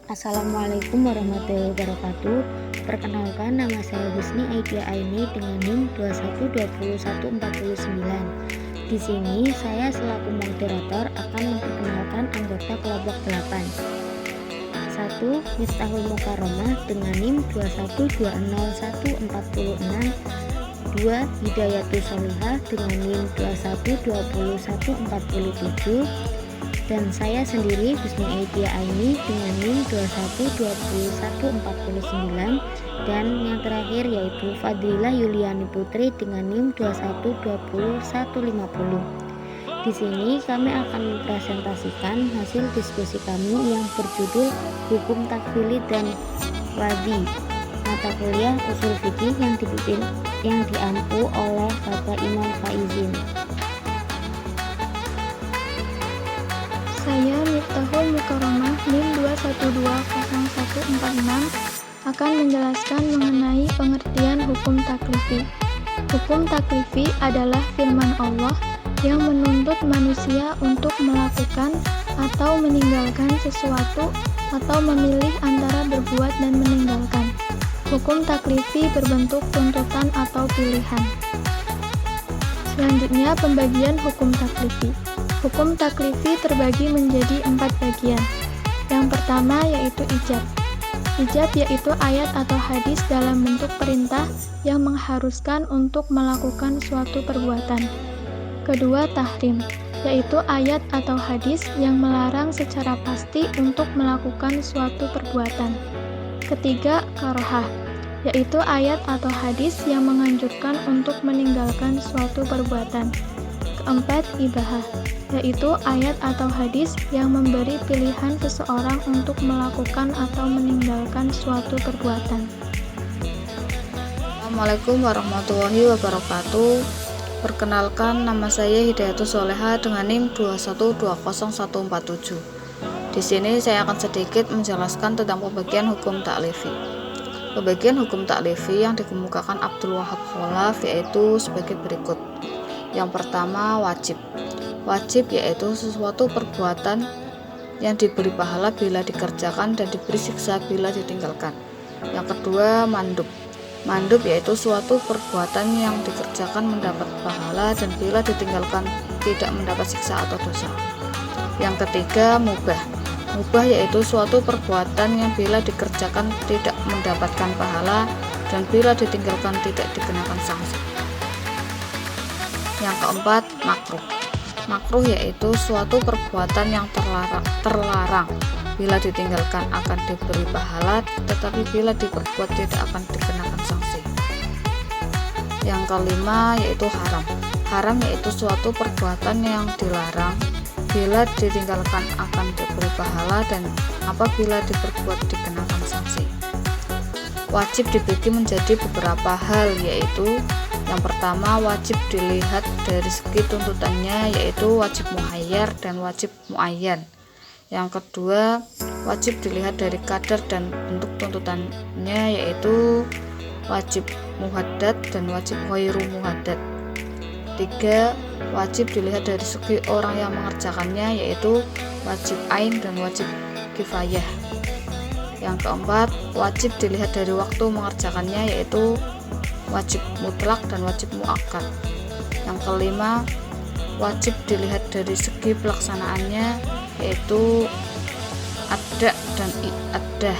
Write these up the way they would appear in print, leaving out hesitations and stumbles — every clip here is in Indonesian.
Assalamualaikum warahmatullahi wabarakatuh. Perkenalkan, nama saya Husni Aidia Aini dengan NIM 212149. Di sini saya selaku moderator akan memperkenalkan anggota kelompok 8. 1. Miftahul Mukarramah dengan NIM 21201446. 2. Hidayatus Sholihah dengan NIM 21202147. Dan saya sendiri Husni Aidia Aini dengan NIM 21201449. Dan yang terakhir yaitu Fadlilah Yuliani Putri dengan NIM 21202150. Di sini kami akan mempresentasikan hasil diskusi kami yang berjudul Hukum Takfili dan Wadi, mata kuliah usul fikih yang diampu oleh Bapak Imam Faizin. Saya Miftahul Mukarramah NIM 2120146 akan menjelaskan mengenai pengertian hukum taklifi. Hukum taklifi adalah firman Allah yang menuntut manusia untuk melakukan atau meninggalkan sesuatu atau memilih antara berbuat dan meninggalkan. Hukum taklifi berbentuk tuntutan atau pilihan. Selanjutnya, pembagian hukum taklifi. Hukum taklifi terbagi menjadi 4 bagian. Yang pertama yaitu ijab. Ijab yaitu ayat atau hadis dalam bentuk perintah yang mengharuskan untuk melakukan suatu perbuatan. Kedua, tahrim, yaitu ayat atau hadis yang melarang secara pasti untuk melakukan suatu perbuatan. Ketiga, karohah, yaitu ayat atau hadis yang menganjurkan untuk meninggalkan suatu perbuatan. Keempat, ibahah, yaitu ayat atau hadis yang memberi pilihan seseorang untuk melakukan atau meninggalkan suatu perbuatan. Assalamualaikum warahmatullahi wabarakatuh. Perkenalkan, nama saya Hidayatus Sholihah dengan NIM 2120147. Di sini saya akan sedikit menjelaskan tentang pembagian hukum taklifi. Pembagian hukum taklifi yang dikemukakan Abdul Wahab Khalaf yaitu sebagai berikut. Yang pertama, wajib. Wajib yaitu sesuatu perbuatan yang diberi pahala bila dikerjakan dan diberi siksa bila ditinggalkan. Yang kedua, mandub. Mandub yaitu suatu perbuatan yang dikerjakan mendapat pahala dan bila ditinggalkan tidak mendapat siksa atau dosa. Yang ketiga, mubah. Mubah yaitu suatu perbuatan yang bila dikerjakan tidak mendapatkan pahala dan bila ditinggalkan tidak dikenakan sanksi. Yang keempat, makruh. Makruh yaitu suatu perbuatan yang terlarang bila ditinggalkan akan diberi pahala, tetapi bila diperbuat tidak akan dikenakan sanksi. Yang kelima yaitu haram. Haram yaitu suatu perbuatan yang dilarang, bila ditinggalkan akan diberi pahala dan apabila diperbuat dikenakan sanksi. Wajib dibagi menjadi beberapa hal, yaitu yang pertama, wajib dilihat dari segi tuntutannya, yaitu wajib muhayyar dan wajib muayyan. Yang kedua, wajib dilihat dari kadar dan bentuk tuntutannya, yaitu wajib muhaddad dan wajib ghairu muhaddad. Tiga, wajib dilihat dari segi orang yang mengerjakannya, yaitu wajib ain dan wajib kifayah. Yang keempat, wajib dilihat dari waktu mengerjakannya, yaitu wajib mutlak dan wajib muakkad. Yang kelima, wajib dilihat dari segi pelaksanaannya, yaitu ada dan i'adah.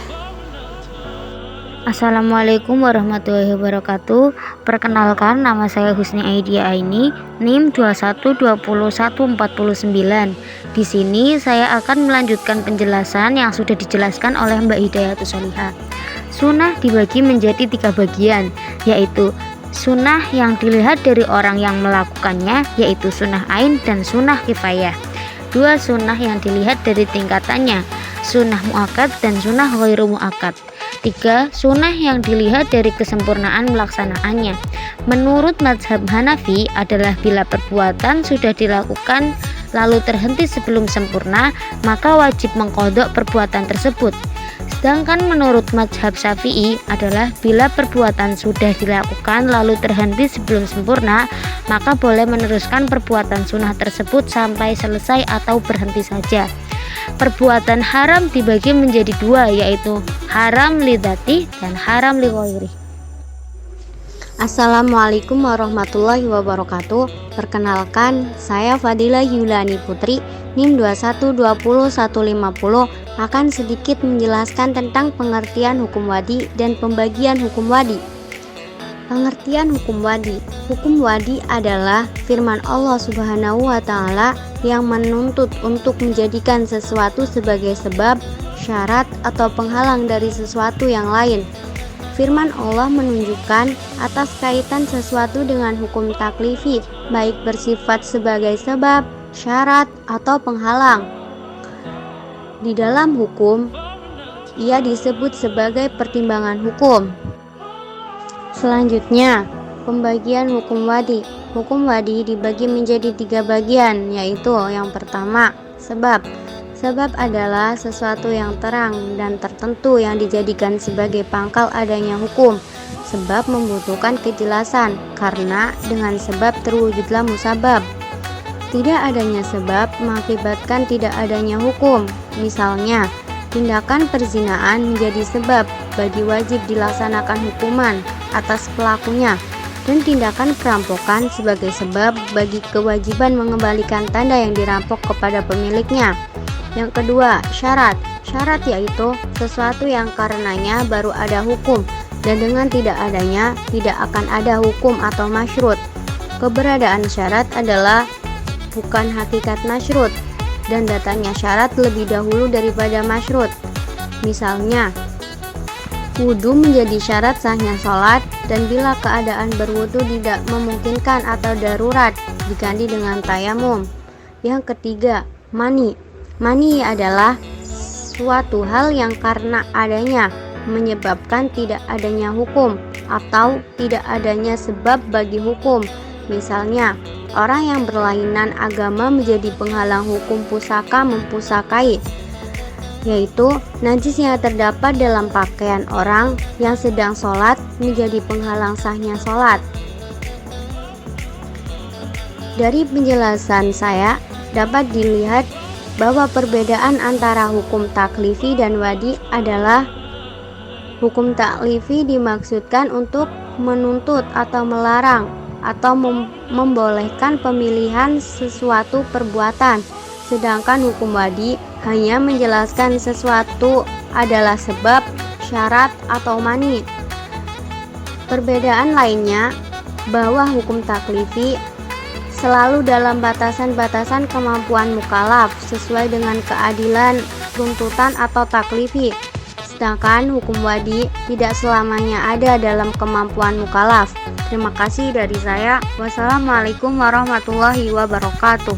Assalamualaikum warahmatullahi wabarakatuh. Perkenalkan, nama saya Husni Aidia Aini, NIM 2120149. Di sini saya akan melanjutkan penjelasan yang sudah dijelaskan oleh Mbak Hidayatus Sholihah. Sunnah dibagi menjadi 3 bagian, yaitu sunnah yang dilihat dari orang yang melakukannya, yaitu sunnah ain dan sunnah kifayah. 2 sunnah yang dilihat dari tingkatannya, sunnah muakkad dan sunnah ghairu muakkad. 3 sunnah yang dilihat dari kesempurnaan melaksanaannya. Menurut mazhab Hanafi adalah bila perbuatan sudah dilakukan lalu terhenti sebelum sempurna, maka wajib mengqadha perbuatan tersebut. Sedangkan menurut mazhab Syafi'i adalah bila perbuatan sudah dilakukan lalu terhenti sebelum sempurna, maka boleh meneruskan perbuatan sunnah tersebut sampai selesai atau berhenti saja. Perbuatan haram dibagi menjadi dua, yaitu haram lidzati dan haram lighairi. Assalamualaikum warahmatullahi wabarakatuh. Perkenalkan, saya Fadilah Yulani Putri, NIM 2120150, akan sedikit menjelaskan tentang pengertian hukum wadi dan pembagian hukum wadi. Pengertian hukum wadi. Hukum wadi adalah firman Allah Subhanahu wa Ta'ala yang menuntut untuk menjadikan sesuatu sebagai sebab, syarat, atau penghalang dari sesuatu yang lain. Firman Allah menunjukkan atas kaitan sesuatu dengan hukum taklifi, baik bersifat sebagai sebab, syarat, atau penghalang. Di dalam hukum, ia disebut sebagai pertimbangan hukum. Selanjutnya, pembagian hukum wadi. Hukum wadi dibagi menjadi 3 bagian, yaitu yang pertama, sebab. Sebab adalah sesuatu yang terang dan tertentu yang dijadikan sebagai pangkal adanya hukum. Sebab membutuhkan kejelasan, karena dengan sebab terwujudlah musabab. Tidak adanya sebab mengakibatkan tidak adanya hukum. Misalnya, tindakan perzinaan menjadi sebab bagi wajib dilaksanakan hukuman atas pelakunya, dan tindakan perampokan sebagai sebab bagi kewajiban mengembalikan tanda yang dirampok kepada pemiliknya. Yang kedua, syarat. Syarat yaitu sesuatu yang karenanya baru ada hukum, dan dengan tidak adanya tidak akan ada hukum atau masyrut. Keberadaan syarat adalah bukan hakikat masyrut, dan datangnya syarat lebih dahulu daripada masyrut. Misalnya, wudu menjadi syarat sahnya sholat, dan bila keadaan berwudu tidak memungkinkan atau darurat, diganti dengan tayamum. Yang ketiga, mani. Mani adalah suatu hal yang karena adanya menyebabkan tidak adanya hukum atau tidak adanya sebab bagi hukum. Misalnya, orang yang berlainan agama menjadi penghalang hukum pusaka mempusakai, yaitu najis yang terdapat dalam pakaian orang yang sedang sholat menjadi penghalang sahnya sholat. Dari penjelasan saya dapat dilihat bahwa perbedaan antara hukum taklifi dan wadi adalah hukum taklifi dimaksudkan untuk menuntut atau melarang atau membolehkan pemilihan sesuatu perbuatan, sedangkan hukum wadi hanya menjelaskan sesuatu adalah sebab, syarat, atau mani. Perbedaan lainnya bahwa hukum taklifi selalu dalam batasan-batasan kemampuan mukallaf sesuai dengan keadilan tuntutan atau taklifi, sedangkan hukum wadi tidak selamanya ada dalam kemampuan mukallaf. Terima kasih dari saya. Wassalamualaikum warahmatullahi wabarakatuh.